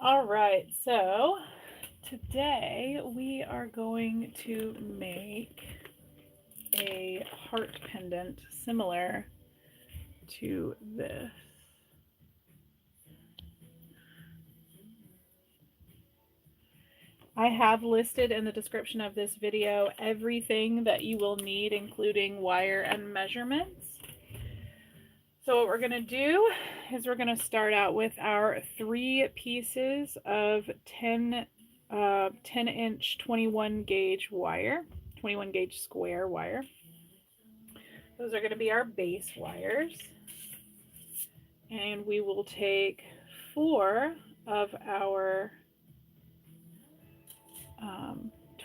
All right, so today we are going to make a heart pendant similar to this. I have listed in the description of this video everything that you will need, including wire and measurements. So what we're going to do is we're going to start out with our 3 pieces of 10-inch 21 gauge wire, 21 gauge square wire. Those are going to be our base wires. And we will take 4 of our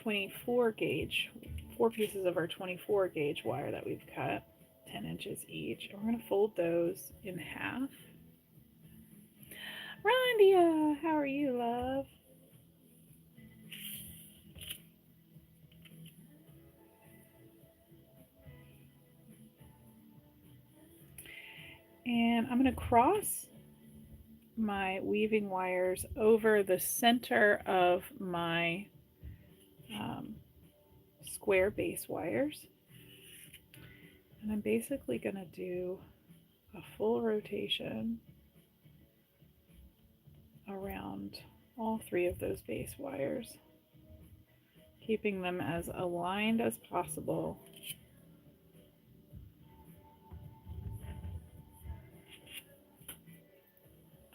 24 gauge, 4 pieces of our 24 gauge wire that we've cut, 10 inches each. And we're going to fold those in half. Rondia, how are you, love? And I'm going to cross my weaving wires over the center of my square base wires. And I'm basically going to do a full rotation around all 3 of those base wires, keeping them as aligned as possible.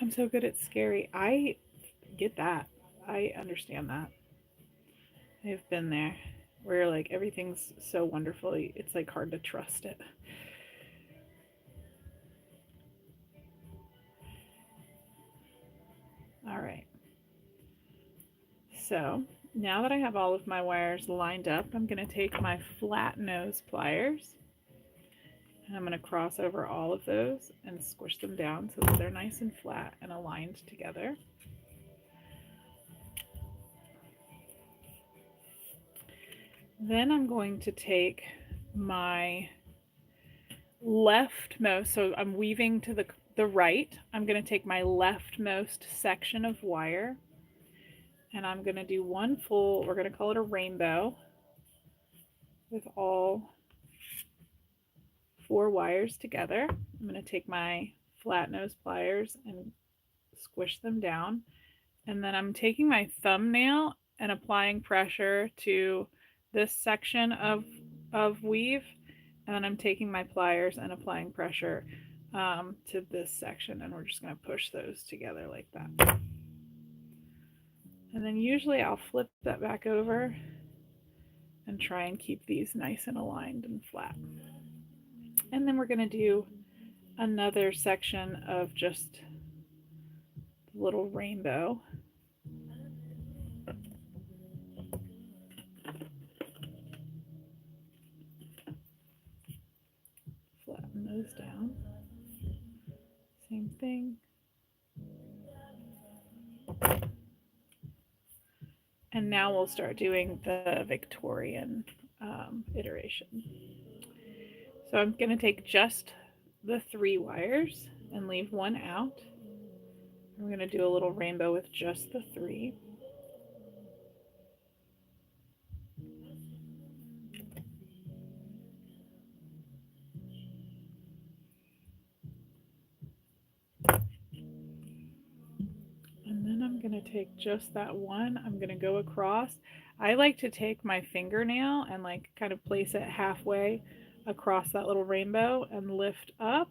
I'm so good at scary. I get that. I understand that. I've been there where like everything's so wonderful, it's like hard to trust it. All right. So now that I have all of my wires lined up, I'm going to take my flat nose pliers and I'm going to cross over all of those and squish them down so that they're nice and flat and aligned together. Then I'm going to take my leftmost, so I'm weaving to the right, I'm going to take my leftmost section of wire and I'm going to do one full, we're going to call it a rainbow, with all 4 wires together. I'm going to take my flat nose pliers and squish them down, and then I'm taking my thumbnail and applying pressure to this section of weave, and then I'm taking my pliers and applying pressure to this section, and we're just going to push those together like that. And then usually I'll flip that back over and try and keep these nice and aligned and flat. And then we're going to do another section of just the little rainbow. Flatten those down. Same thing. And now we'll start doing the Victorian iteration. So I'm going to take just the 3 wires and leave one out. I'm going to do a little rainbow with just the 3. And then I'm going to take just that one. I'm going to go across. I like to take my fingernail and like kind of place it halfway across that little rainbow and lift up,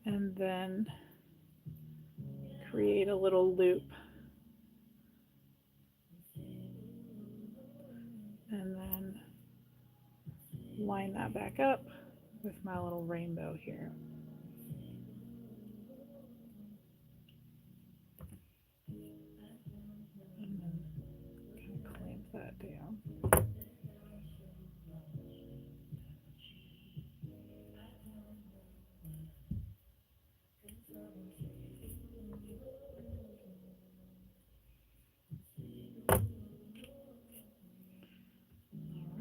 and then create a little loop, and then line that back up with my little rainbow here. And then kind of clamp that down.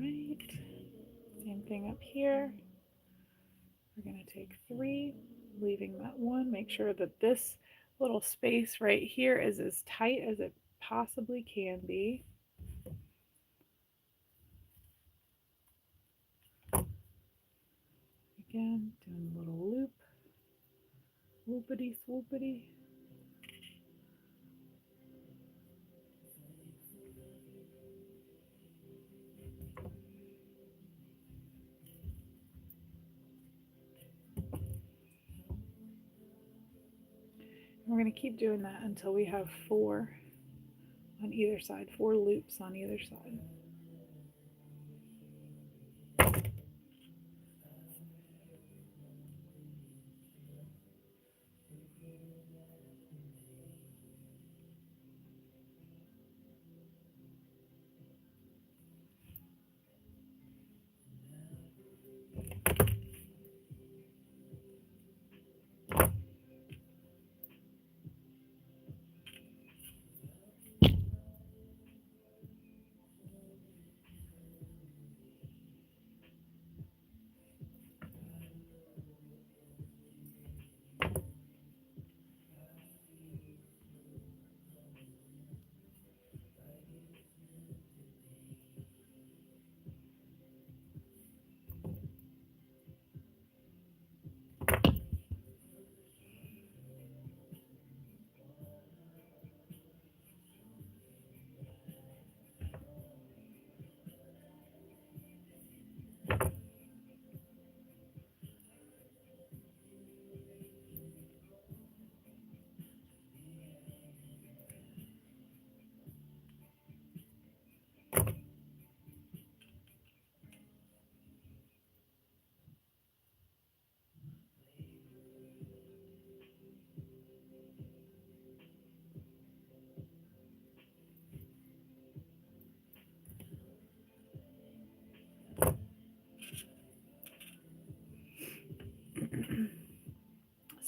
Alright, same thing up here. We're going to take 3, leaving that one. Make sure that this little space right here is as tight as it possibly can be. Again, doing a little loop, whoopity swoopity. We're going to keep doing that until we have 4 on either side, 4 loops on either side.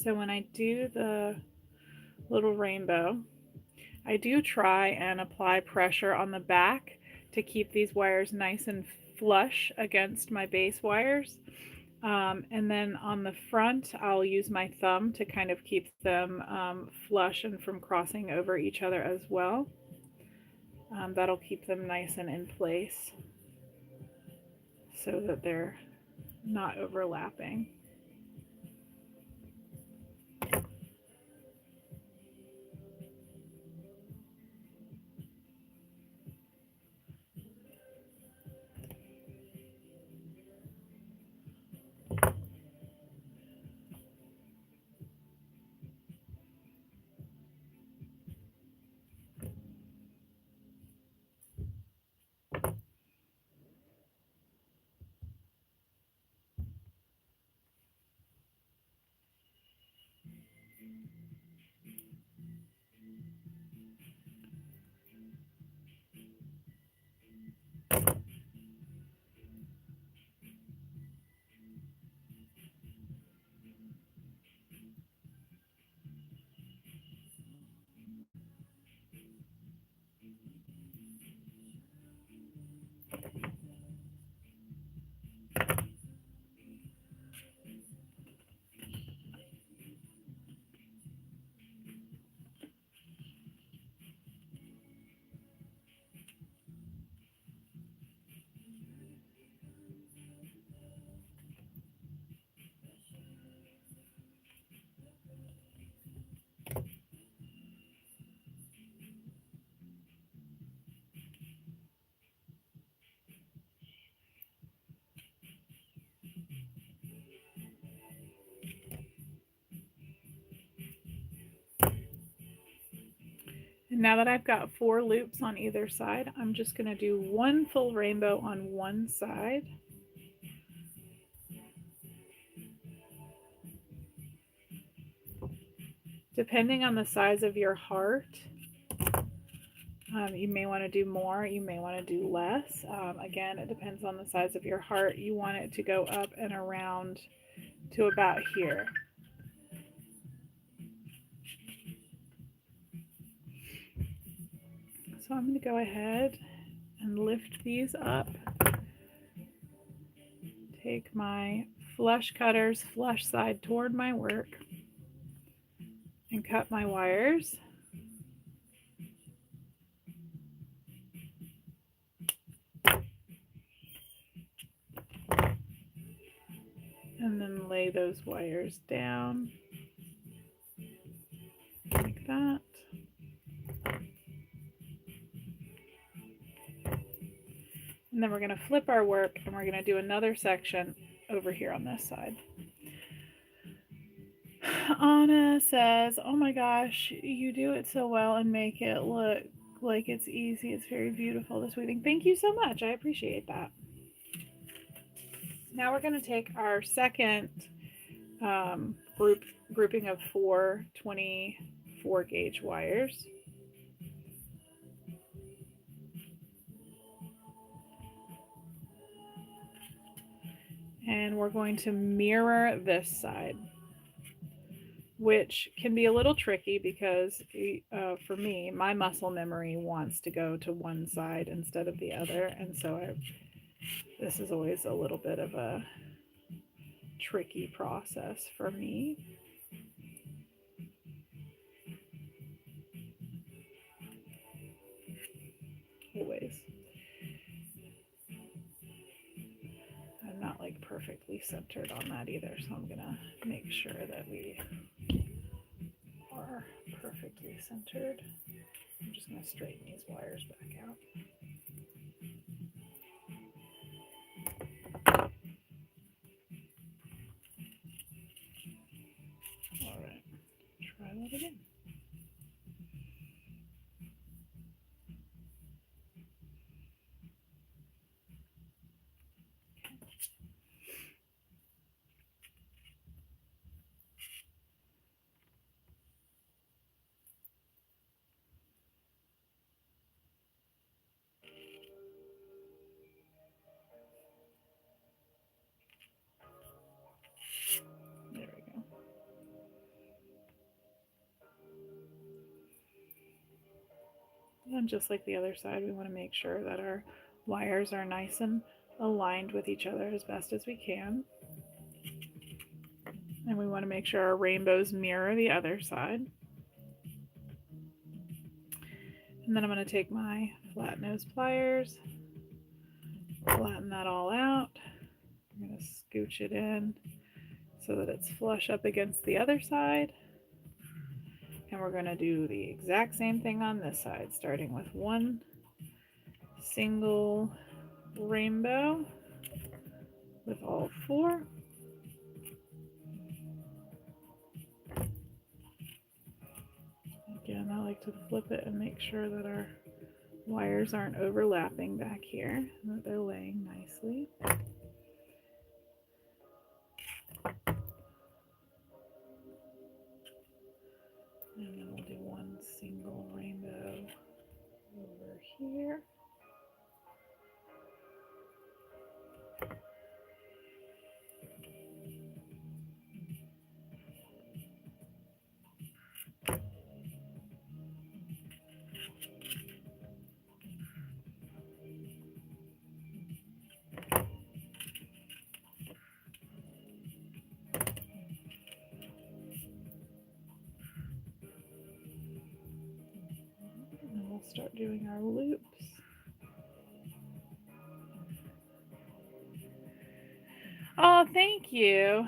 So when I do the little rainbow, I do try and apply pressure on the back to keep these wires nice and flush against my base wires. And then on the front, I'll use my thumb to kind of keep them flush and from crossing over each other as well. That'll keep them nice and in place so that they're not overlapping. And now that I've got 4 loops on either side, I'm just going to do 1 full rainbow on one side. Depending on the size of your heart, you may want to do more, you may want to do less. Again, it depends on the size of your heart. You want it to go up and around to about here. So I'm going to go ahead and lift these up. Take my flush cutters, flush side toward my work, and cut my wires. And then lay those wires down like that. And then we're going to flip our work and we're going to do another section over here on this side. Anna says, oh my gosh, you do it so well and make it look like it's easy. It's very beautiful, this weaving. Thank you so much. I appreciate that. Now we're going to take our second grouping of 4 24 gauge wires. And we're going to mirror this side, which can be a little tricky because for me, my muscle memory wants to go to one side instead of the other. And so this is always a little bit of a tricky process for me. Always. I'm not like perfectly centered on that either, so I'm gonna make sure that we are perfectly centered. I'm just gonna straighten these wires back out. All right, try that again. There we go. And just like the other side, we want to make sure that our wires are nice and aligned with each other as best as we can. And we want to make sure our rainbows mirror the other side. And then I'm going to take my flat nose pliers, flatten that all out. I'm going to scooch it in so that it's flush up against the other side. And we're going to do the exact same thing on this side, starting with one single rainbow with all 4. Again, I like to flip it and make sure that our wires aren't overlapping back here, and that they're laying nicely. And then we'll do one single rainbow over here. And then we'll start doing our loops. Oh, thank you.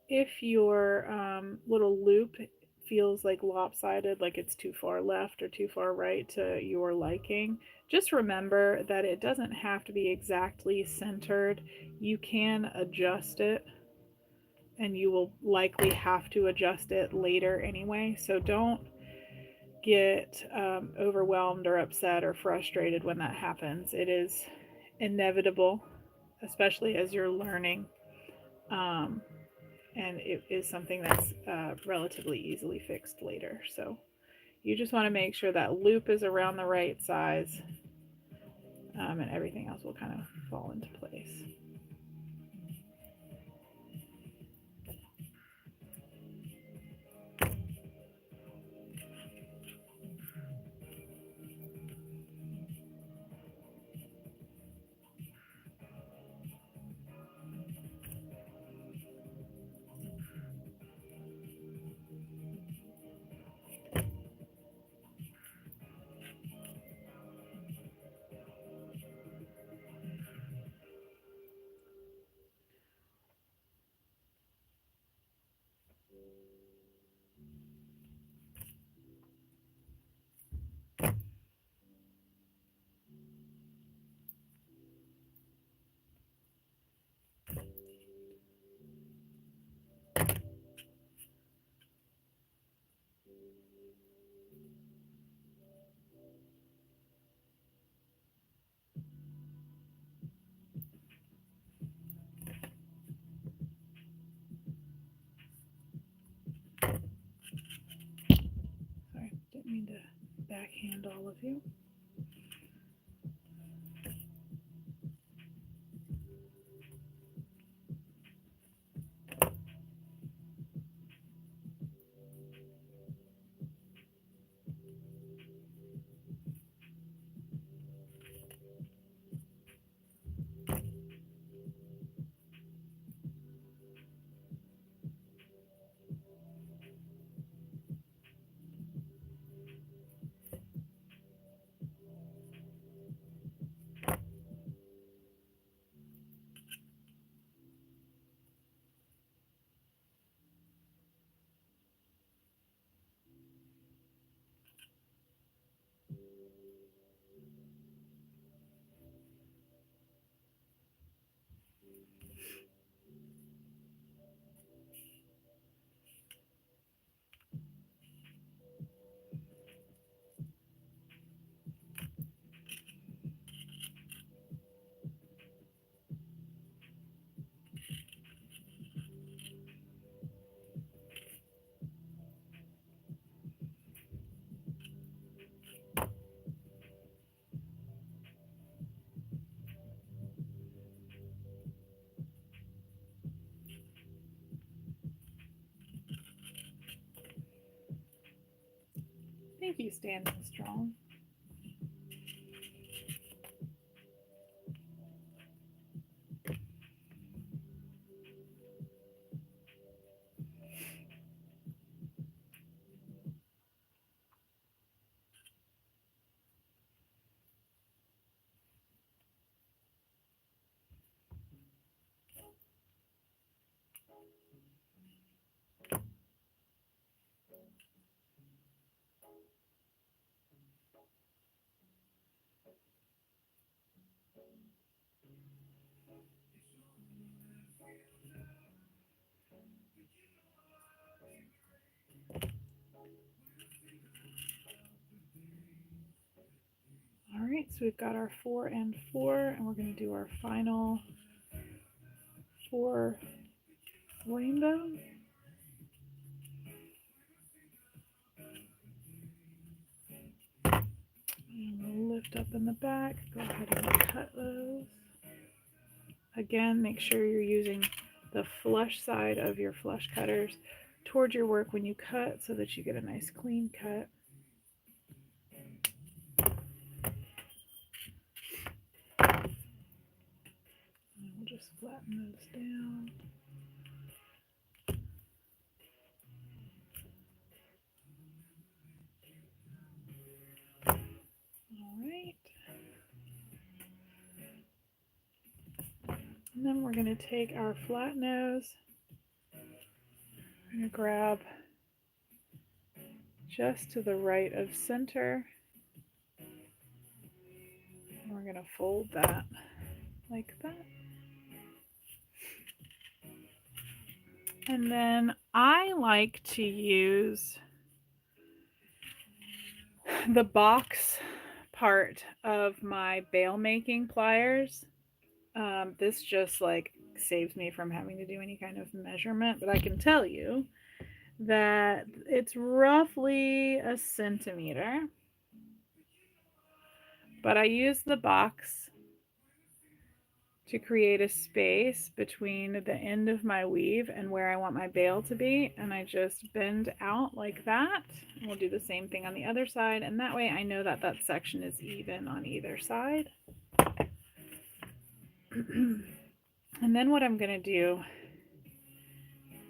If your little loop feels like lopsided, like it's too far left or too far right to your liking, just remember that it doesn't have to be exactly centered. You can adjust it, and you will likely have to adjust it later anyway. So don't get overwhelmed or upset or frustrated when that happens. It is inevitable, especially as you're learning. And it is something that's relatively easily fixed later. So you just want to make sure that loop is around the right size, and everything else will kind of fall into place. backhand all of you. Thank you, standing strong. All right, so we've got our 4 and 4, and we're going to do our final 4 rainbow. And we'll lift up in the back, go ahead and cut those. Again, make sure you're using the flush side of your flush cutters towards your work when you cut so that you get a nice clean cut. And we'll just flatten those down. All right. And then we're going to take our flat nose. We're going to grab just to the right of center. And we're going to fold that like that. And then I like to use the box part of my bail making pliers. This just like saves me from having to do any kind of measurement, but I can tell you that it's roughly a centimeter. But I use the box to create a space between the end of my weave and where I want my bail to be, and I just bend out like that. And we'll do the same thing on the other side, and that way I know that that section is even on either side. And then what I'm going to do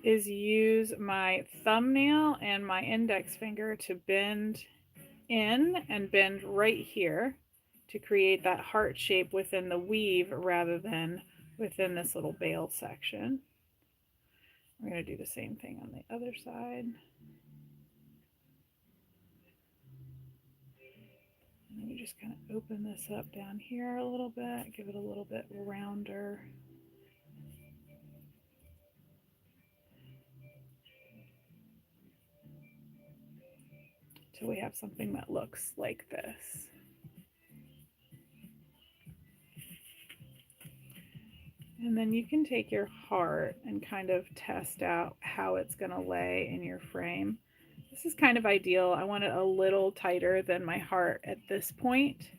is use my thumbnail and my index finger to bend in and bend right here to create that heart shape within the weave rather than within this little bail section. We're going to do the same thing on the other side. And then you just kind of open this up down here a little bit, give it a little bit rounder. Till we have something that looks like this. And then you can take your heart and kind of test out how it's going to lay in your frame. This is kind of ideal. I want it a little tighter than my heart at this point,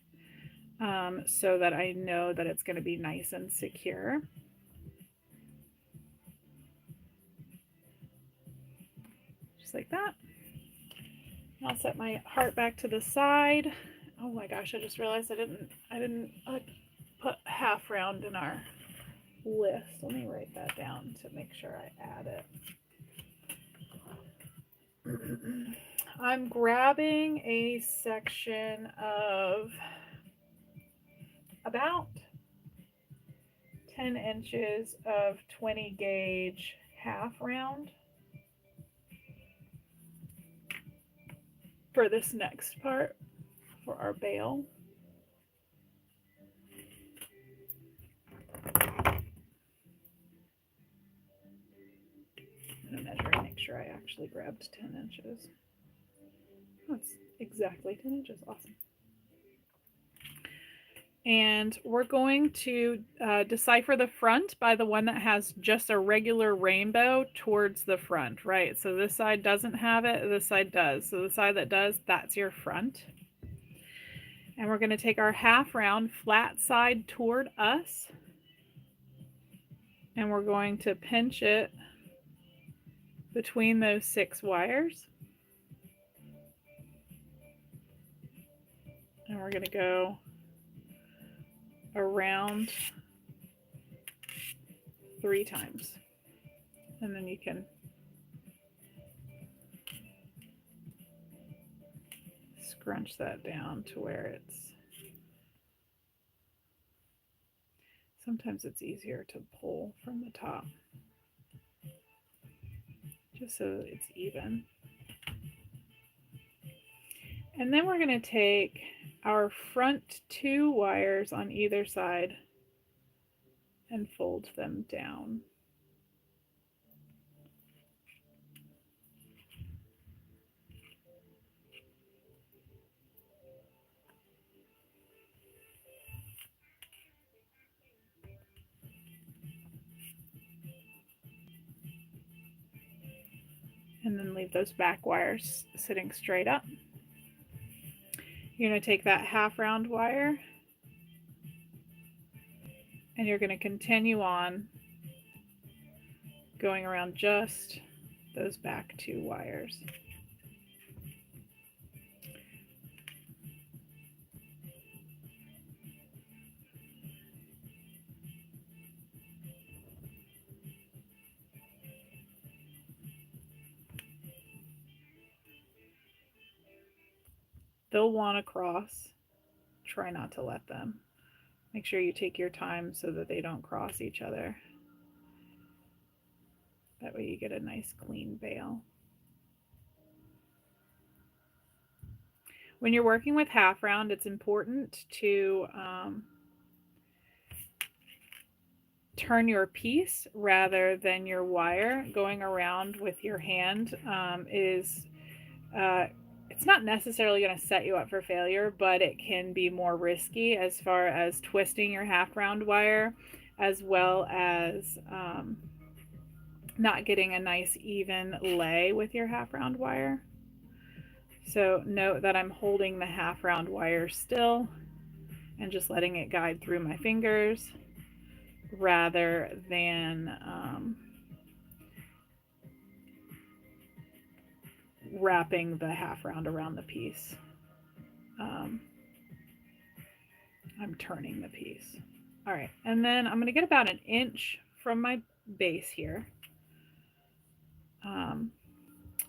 so that I know that it's going to be nice and secure. Just like that. I'll set my heart back to the side. Oh my gosh, I just realized I didn't put half round in our list. Let me write that down to make sure I add it. I'm grabbing a section of about 10 inches of 20 gauge half round for this next part for our bail. I'm going to measure and make sure I actually grabbed 10 inches. That's exactly 10 inches. Awesome. And we're going to decipher the front by the one that has just a regular rainbow towards the front, right? So this side doesn't have it, this side does. So the side that does, that's your front. And we're going to take our half round flat side toward us, and we're going to pinch it between those 6 wires. And we're going to go around 3 times. And then you can scrunch that down to where it's, sometimes it's easier to pull from the top, just so it's even. And then we're going to take our front 2 wires on either side and fold them down. And then leave those back wires sitting straight up. You're going to take that half round wire and you're going to continue on going around just those back 2 wires. They'll want to cross. Try not to let them. Make sure you take your time so that they don't cross each other. That way you get a nice clean bail. When you're working with half round, it's important to turn your piece rather than your wire. Going around with your hand it's not necessarily going to set you up for failure, but it can be more risky as far as twisting your half round wire, as well as not getting a nice even lay with your half round wire. So note that I'm holding the half round wire still and just letting it guide through my fingers rather than wrapping the half round around the piece. I'm turning the piece. All right, and then I'm going to get about 1 inch from my base here.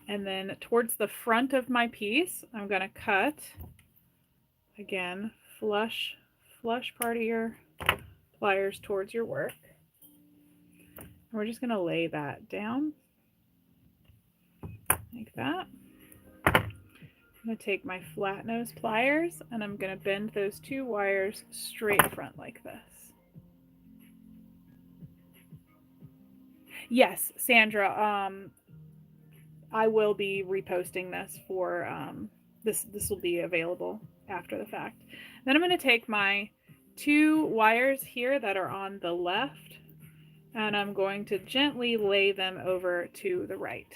And then towards the front of my piece, I'm going to cut, again, flush part of your pliers towards your work. And we're just going to lay that down like that. I'm going to take my flat nose pliers and I'm going to bend those 2 wires straight front like this. Yes, Sandra, I will be reposting this for, this will be available after the fact. Then I'm going to take my 2 wires here that are on the left and I'm going to gently lay them over to the right.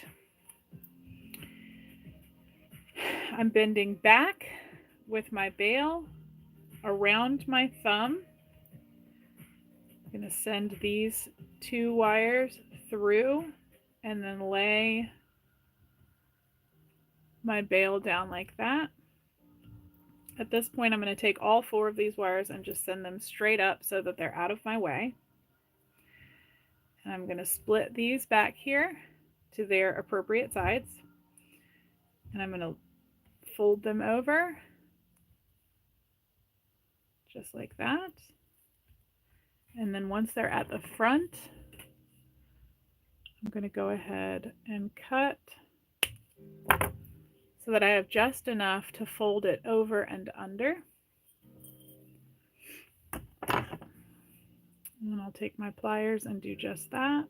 I'm bending back with my bail around my thumb. I'm going to send these 2 wires through and then lay my bail down like that. At this point, I'm going to take all 4 of these wires and just send them straight up so that they're out of my way. And I'm going to split these back here to their appropriate sides. And I'm going to fold them over just like that. And then once they're at the front, I'm going to go ahead and cut so that I have just enough to fold it over and under. And then I'll take my pliers and do just that.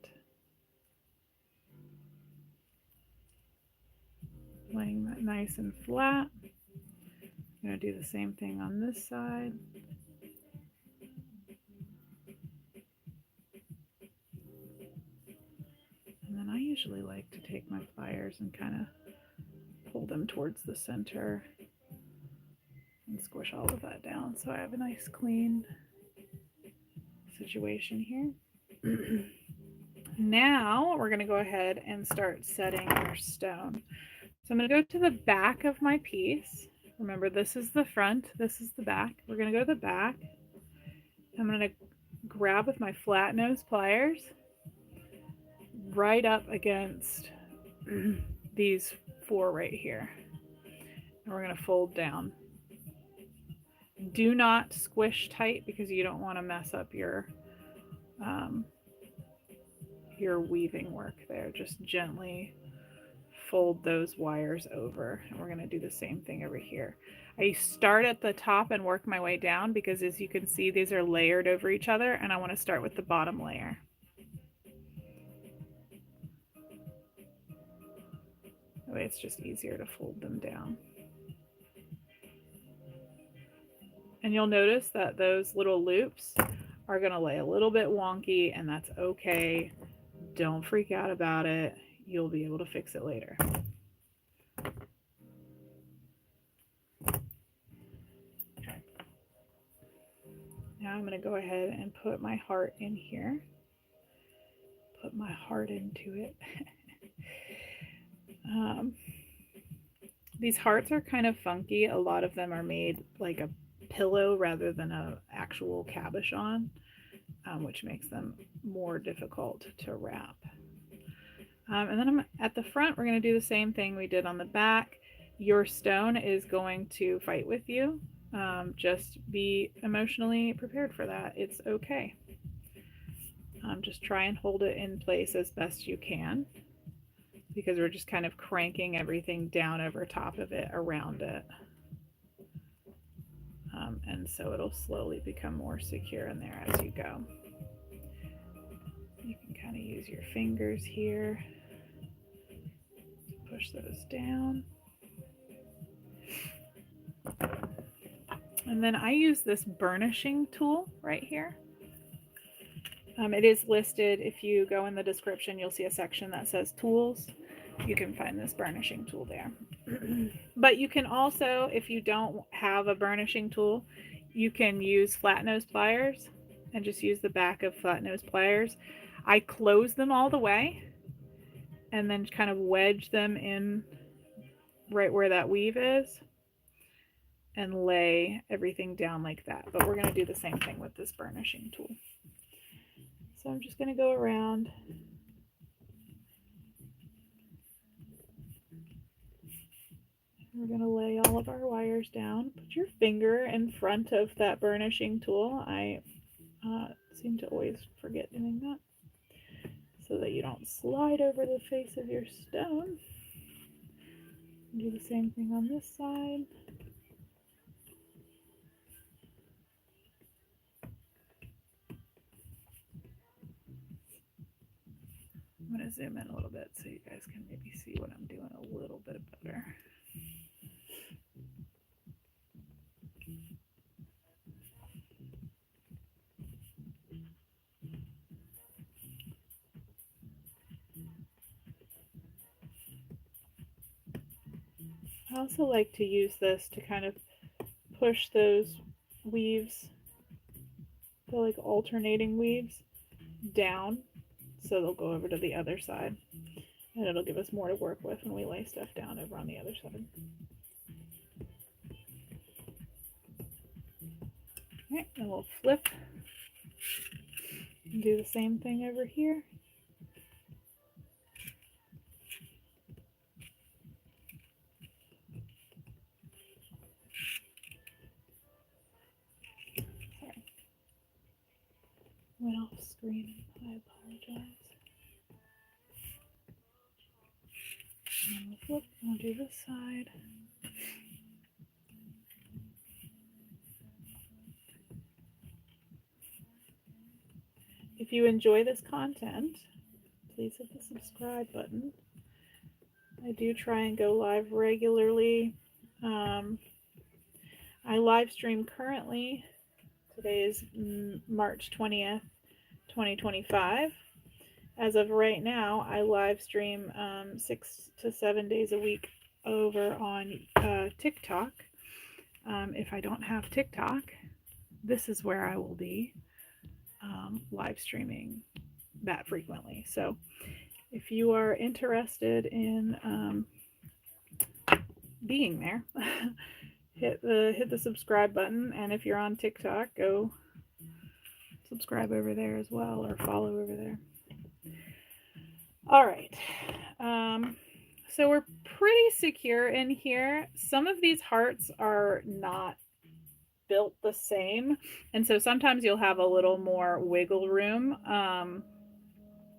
Laying that nice and flat. I'm going to do the same thing on this side. And then I usually like to take my pliers and kind of pull them towards the center and squish all of that down so I have a nice clean situation here. Now we're going to go ahead and start setting our stone. So I'm going to go to the back of my piece. Remember, this is the front, this is the back. We're going to go to the back. I'm going to grab with my flat nose pliers right up against these 4 right here. And we're going to fold down. Do not squish tight because you don't want to mess up your weaving work there. Just gently fold those wires over, and we're going to do the same thing over here. I start at the top and work my way down because, as you can see, these are layered over each other, and I want to start with the bottom layer. That way it's just easier to fold them down. And you'll notice that those little loops are going to lay a little bit wonky, and that's okay. Don't freak out about it. You'll be able to fix it later. Okay. Now I'm going to go ahead and put my heart in here. Put my heart into it. These hearts are kind of funky. A lot of them are made like a pillow rather than an actual cabochon, which makes them more difficult to wrap. And then at the front, we're going to do the same thing we did on the back. Your stone is going to fight with you. Just be emotionally prepared for that. It's okay. Just try and hold it in place as best you can, because we're just kind of cranking everything down over top of it, around it. And so it'll slowly become more secure in there as you go. You can kind of use your fingers here to push those down. And then I use this burnishing tool right here. It is listed. If you go in the description, you'll see a section that says tools. You can find this burnishing tool there. But you can also, if you don't have a burnishing tool, you can use flat nose pliers and just use the back of flat nose pliers. I close them all the way and then kind of wedge them in right where that weave is and lay everything down like that. But we're going to do the same thing with this burnishing tool. So I'm just going to go around. We're going to lay all of our wires down. Put your finger in front of that burnishing tool. I seem to always forget doing that, so that you don't slide over the face of your stone. Do the same thing on this side. I'm going to zoom in a little bit so you guys can maybe see what I'm doing a little bit better. I also like to use this to kind of push those weaves, the like alternating weaves, down so they'll go over to the other side, and it'll give us more to work with when we lay stuff down over on the other side. Alright, then we'll flip and do the same thing over here. Sorry, went off screen. I apologize. And we'll flip, and we'll do this side. If you enjoy this content, please hit the subscribe button. I do try and go live regularly. I live stream currently. Today is March 20th, 2025. As of right now, I live stream 6 to 7 days a week over on TikTok. If I don't have TikTok, this is where I will be live streaming that frequently. So if you are interested in being there, hit the subscribe button, and if you're on TikTok, go subscribe over there as well, or follow over there. All right, so we're pretty secure in here. Some of these hearts are not built the same, and so sometimes you'll have a little more wiggle room,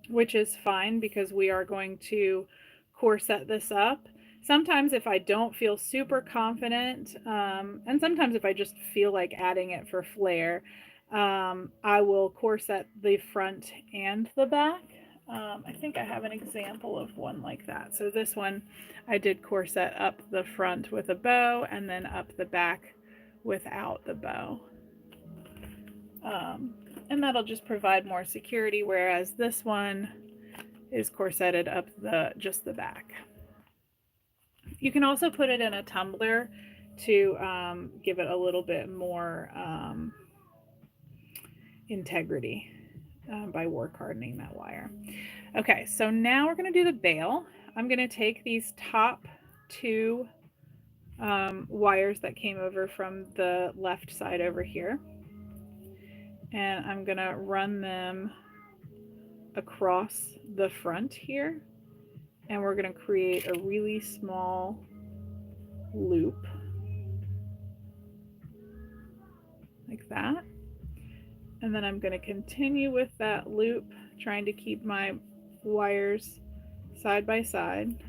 which is fine because we are going to corset this up. Sometimes if I don't feel super confident, and sometimes if I just feel like adding it for flair, I will corset the front and the back. I think I have an example of one like that. So this one, I did corset up the front with a bow and then up the back without the bow. And that'll just provide more security, whereas this one is corseted up just the back. You can also put it in a tumbler to give it a little bit more integrity by work hardening that wire. Okay, so now we're going to do the bail. I'm going to take these top two wires that came over from the left side over here, and I'm going to run them across the front here, and we're going to create a really small loop like that. And then I'm going to continue with that loop, trying to keep my wires side by side.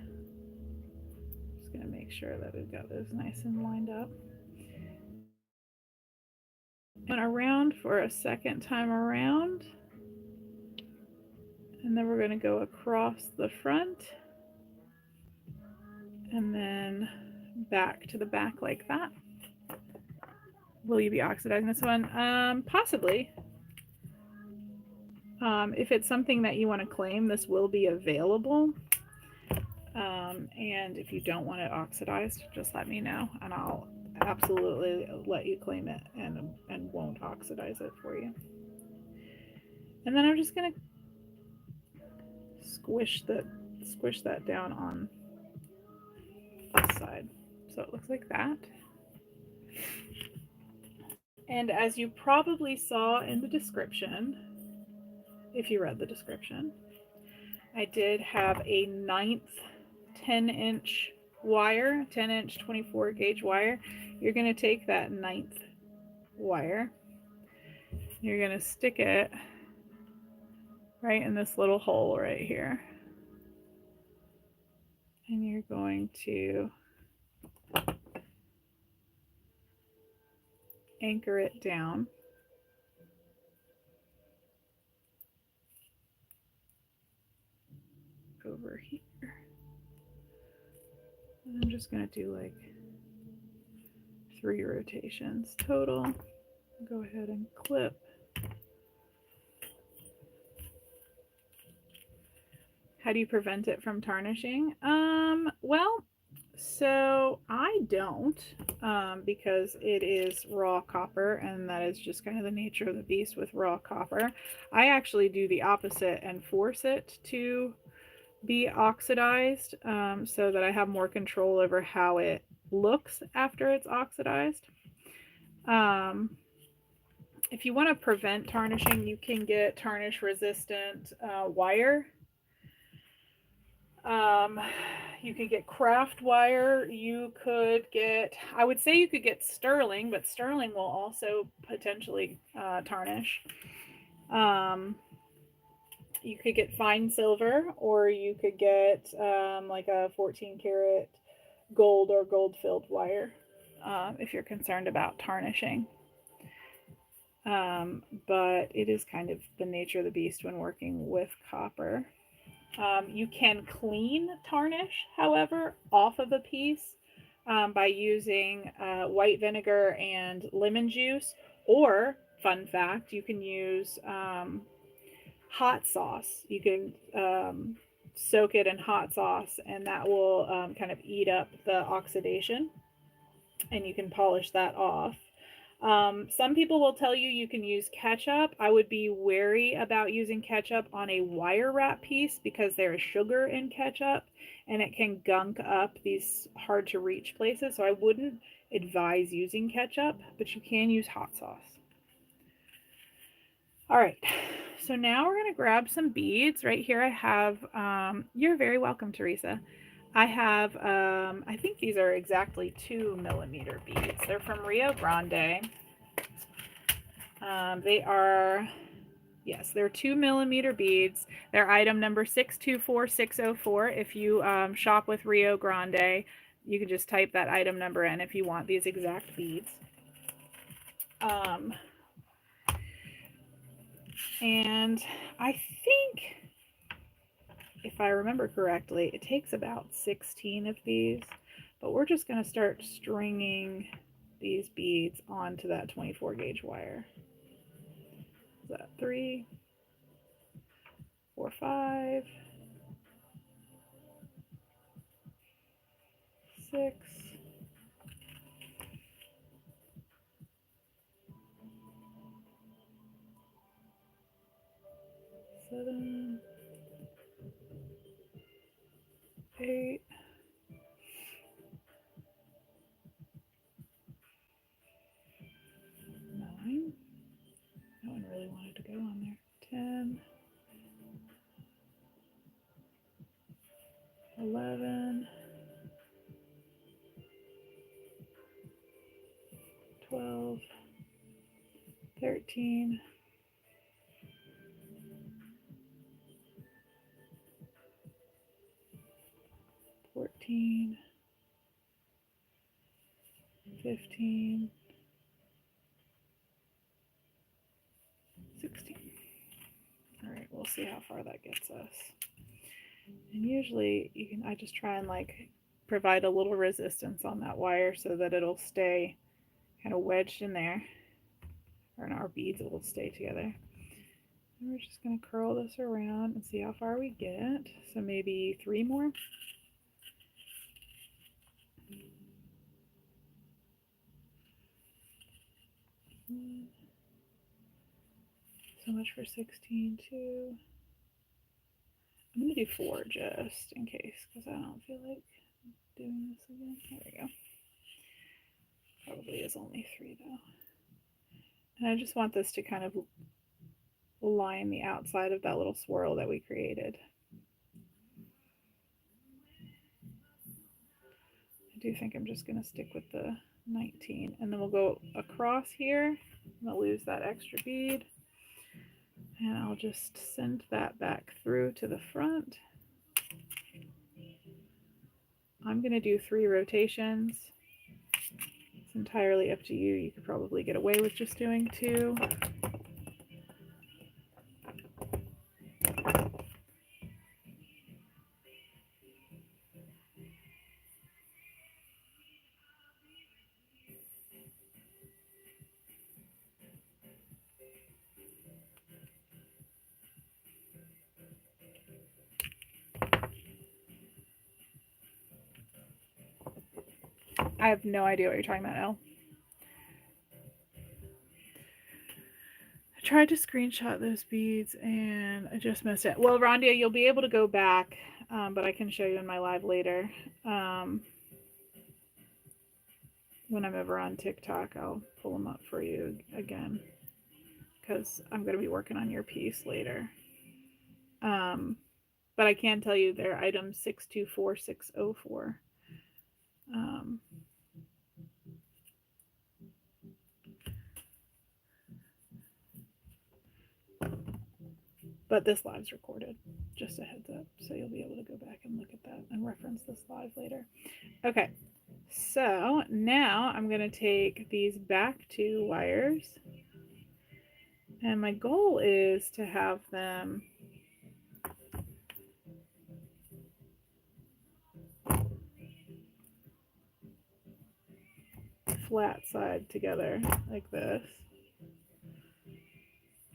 Just going to make sure that we've got those nice and lined up. And around for a second time around. And then we're going to go across the front and then back to the back like that. Will you be oxidizing this one? Possibly. If it's something that you want to claim, this will be available. And if you don't want it oxidized, just let me know, and I'll absolutely let you claim it and won't oxidize it for you. And then I'm just going to squish that down on this side. So it looks like that. And as you probably saw in the description, if you read the description, I did have a 9th 10-inch wire, 10-inch 24 gauge wire. You're going to take that 9th wire, you're going to stick it right in this little hole right here, and you're going to anchor it down over here. And I'm just going to do like 3 rotations total. Go ahead and clip. How do you prevent it from tarnishing? Well, So I don't, because it is raw copper, and that is just kind of the nature of the beast with raw copper. I actually do the opposite and force it to be oxidized, so that I have more control over how it looks after it's oxidized. If you want to prevent tarnishing, you can get tarnish resistant wire. You could get craft wire. You could get, I would say you could get sterling, but sterling will also potentially tarnish. You could get fine silver, or you could get like a 14 karat gold or gold filled wire, if you're concerned about tarnishing. But it is kind of the nature of the beast when working with copper. You can clean tarnish, however, off of a piece by using white vinegar and lemon juice, or, fun fact, you can use hot sauce. You can soak it in hot sauce, and that will kind of eat up the oxidation, and you can polish that off. Some people will tell you you can use ketchup. I would be wary about using ketchup on a wire wrap piece because there is sugar in ketchup and it can gunk up these hard to reach places. So I wouldn't advise using ketchup, but you can use hot sauce. All right, so now we're going to grab some beads. Right here I have, you're very welcome, Teresa. I have, I think these are exactly 2mm beads. They're from Rio Grande. They are, yes, they're 2mm beads. They're item number 624604. If you shop with Rio Grande, you can just type that item number in if you want these exact beads. And I think, if I remember correctly, it takes about 16 of these, but we're just going to start stringing these beads onto that 24 gauge wire. Is that 3, 4, 5, 6, 7, 8, 9. No one really wanted to go on there. 10, 11, 12, 13, 14, 15, 16. All right, we'll see how far that gets us. And usually you can, I just try and like provide a little resistance on that wire so that it'll stay kind of wedged in there, or in our beads will stay together. And we're just going to curl this around and see how far we get. So maybe 3 more. So much for 16 too. I'm going to do 4 just in case, because I don't feel like doing this again. There we go. Probably is only 3 though. And I just want this to kind of line the outside of that little swirl that we created. I do think I'm just going to stick with the 19, and then we'll go across here. I'm going to lose that extra bead, and I'll just send that back through to the front. I'm going to do 3 rotations. It's entirely up to you. You could probably get away with just doing 2. I have no idea what you're talking about, Elle. I tried to screenshot those beads and I just missed it. Well, Rhonda, you'll be able to go back, but I can show you in my live later. When I'm over on TikTok, I'll pull them up for you again because I'm going to be working on your piece later. But I can tell you they're item 624604. But this live's recorded, just a heads up, so you'll be able to go back and look at that and reference this live later. Okay, so now I'm going to take these back two wires, and my goal is to have them flat side together like this.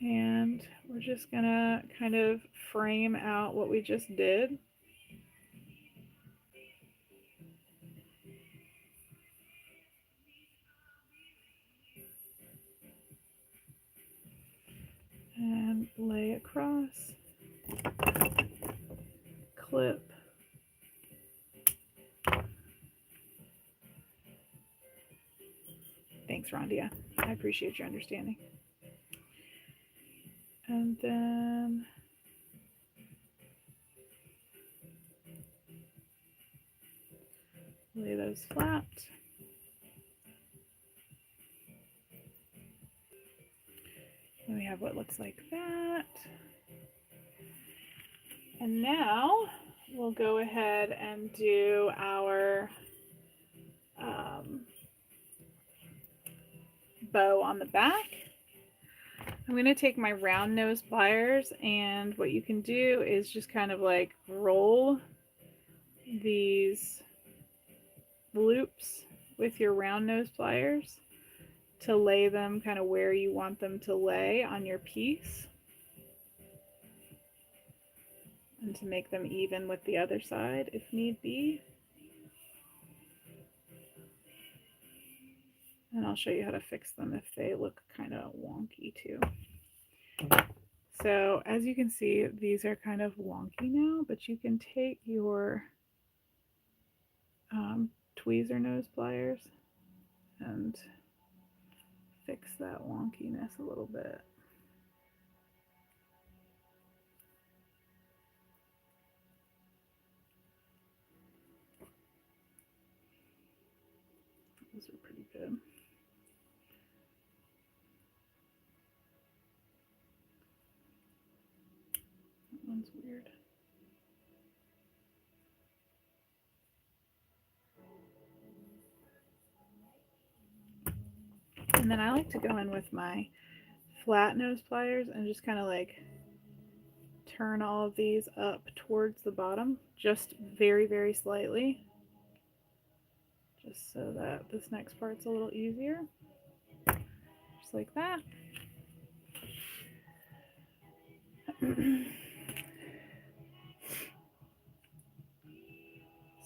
And we're just gonna kind of frame out what we just did. And lay across, clip, thanks Rondia, I appreciate your understanding. And then lay those flat. And we have what looks like that. And now we'll go ahead and do our bow on the back. I'm going to take my round nose pliers, and what you can do is just kind of like roll these loops with your round nose pliers to lay them kind of where you want them to lay on your piece, and to make them even with the other side if need be. And I'll show you how to fix them if they look kind of wonky too. So as you can see, these are kind of wonky now, but you can take your tweezer nose pliers and fix that wonkiness a little bit. Those are pretty good. That one's weird. And then I like to go in with my flat nose pliers and just kind of like turn all of these up towards the bottom, just very, very slightly, just so that this next part's a little easier, just like that.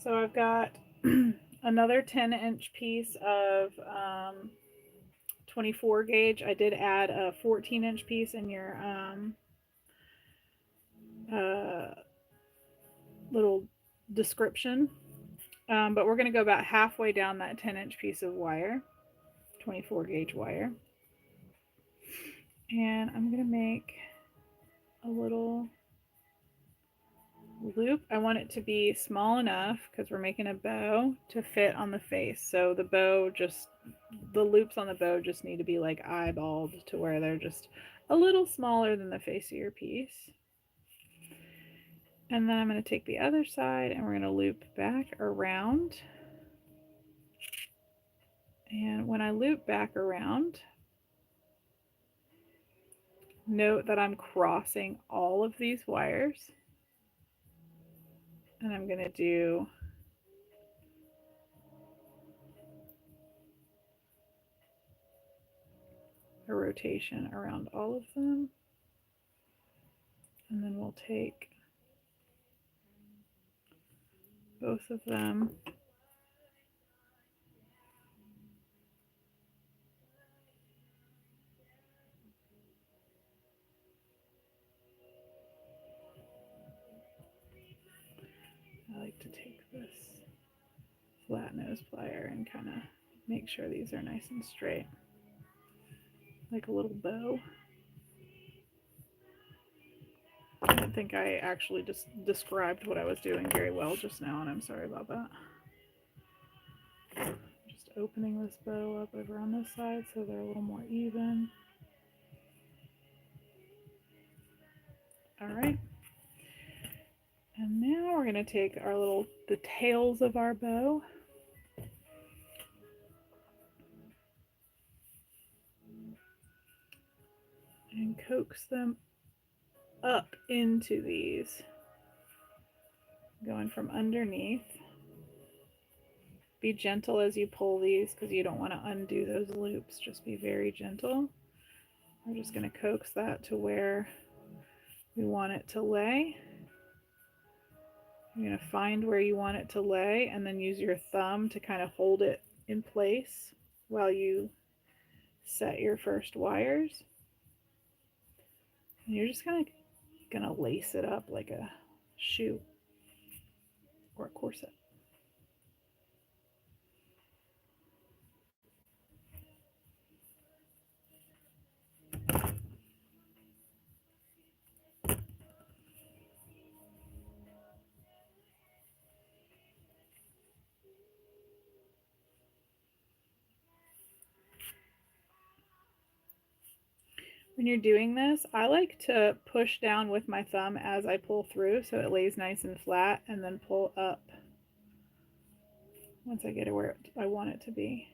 So I've got another 10-inch piece of 24 gauge. I did add a 14-inch piece in your little description, but we're going to go about halfway down that 10-inch piece of wire, 24 gauge wire, and I'm going to make a little loop. I want it to be small enough, because we're making a bow, to fit on the face. So the bow, just the loops on the bow just need to be like eyeballed to where they're just a little smaller than the face of your piece. And then I'm going to take the other side and we're going to loop back around. And when I loop back around, note that I'm crossing all of these wires. And I'm going to do a rotation around all of them. And then we'll take both of them to take this flat nose plier and kind of make sure these are nice and straight, like a little bow. I don't think I actually just described what I was doing very well just now, and I'm sorry about that. Just opening this bow up over on this side so they're a little more even. All right. And now we're going to take the tails of our bow and coax them up into these, going from underneath. Be gentle as you pull these because you don't want to undo those loops. Just be very gentle. We're just going to coax that to where we want it to lay. You're going to find where you want it to lay and then use your thumb to kind of hold it in place while you set your first wires. And you're just kind of going to lace it up like a shoe or a corset. When you're doing this, I like to push down with my thumb as I pull through so it lays nice and flat, and then pull up once I get it where I want it to be.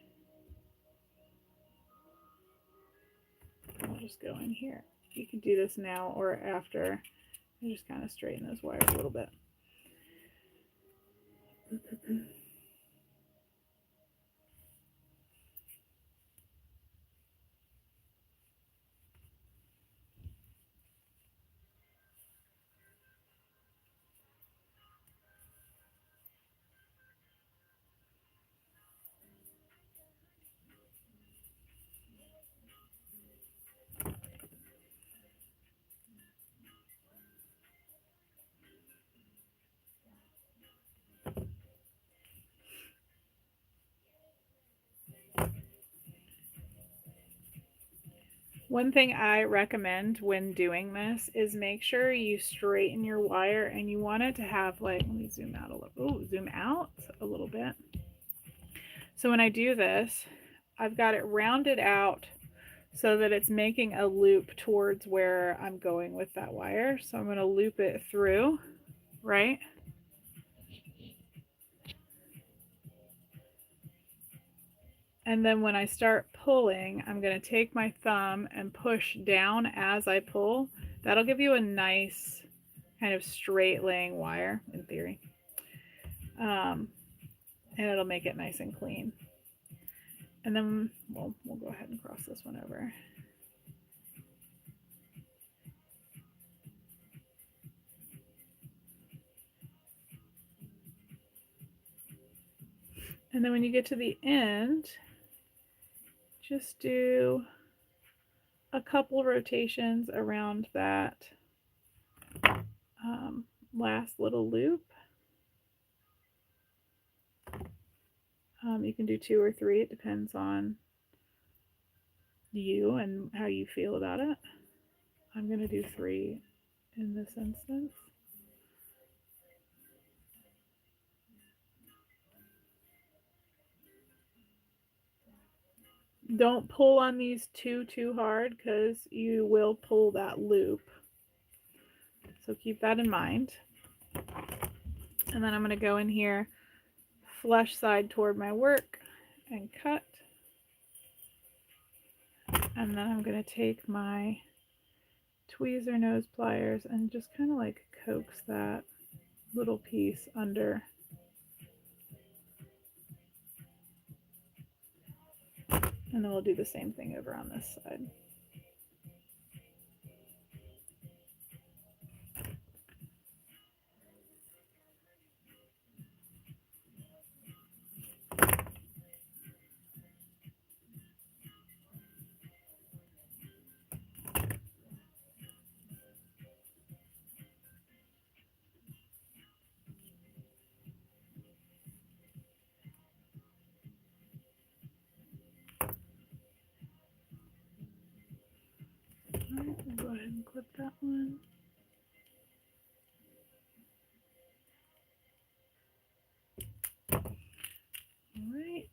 I'll just go in here. You can do this now or after. And just kind of straighten those wires a little bit. One thing I recommend when doing this is make sure you straighten your wire, and you want it to have, like, let me zoom out a little. Oh, zoom out a little bit. So when I do this, I've got it rounded out so that it's making a loop towards where I'm going with that wire. So I'm going to loop it through, right? And then when I start pulling, I'm going to take my thumb and push down as I pull. That'll give you a nice kind of straight laying wire in theory. And it'll make it nice and clean. And then we'll go ahead and cross this one over. And then when you get to the end, just do a couple rotations around that last little loop. You can do 2 or 3, it depends on you and how you feel about it. I'm going to do 3 in this instance. Don't pull on these too hard because you will pull that loop. So keep that in mind. And then I'm going to go in here, flush side toward my work, and cut. And then I'm going to take my tweezer nose pliers and just kind of like coax that little piece under. And then we'll do the same thing over on this side. that one. All right.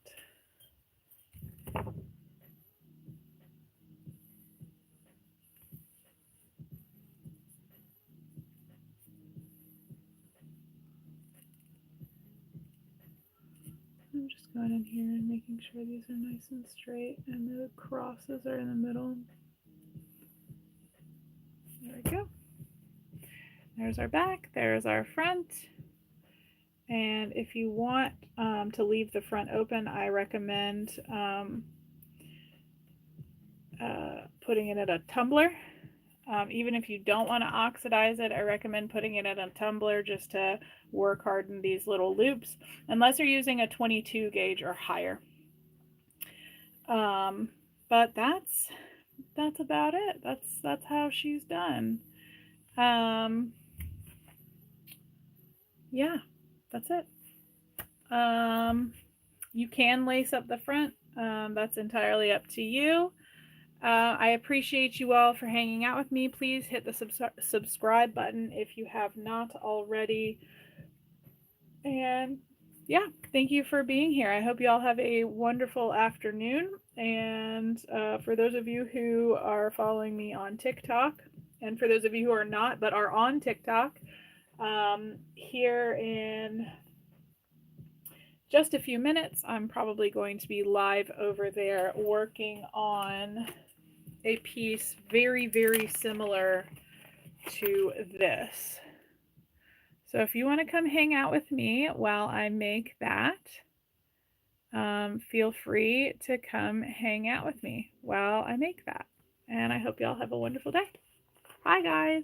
I'm just going in here and making sure these are nice and straight and the crosses are in the middle. There we go. There's our back, there's our front. And if you want to leave the front open, I recommend putting it in a tumbler. Even if you don't want to oxidize it, I recommend putting it in a tumbler just to work harden these little loops, unless you're using a 22 gauge or higher. But that's about it. That's how she's done. Yeah, that's it. You can lace up the front. That's entirely up to you. I appreciate you all for hanging out with me. Please hit the subscribe button if you have not already. And yeah, thank you for being here. I hope you all have a wonderful afternoon. And for those of you who are following me on TikTok, and for those of you who are not but are on TikTok, here in just a few minutes, I'm probably going to be live over there working on a piece very, very similar to this. So if you want to come hang out with me while I make that, feel free to come hang out with me while I make that. And I hope y'all have a wonderful day. Bye, guys.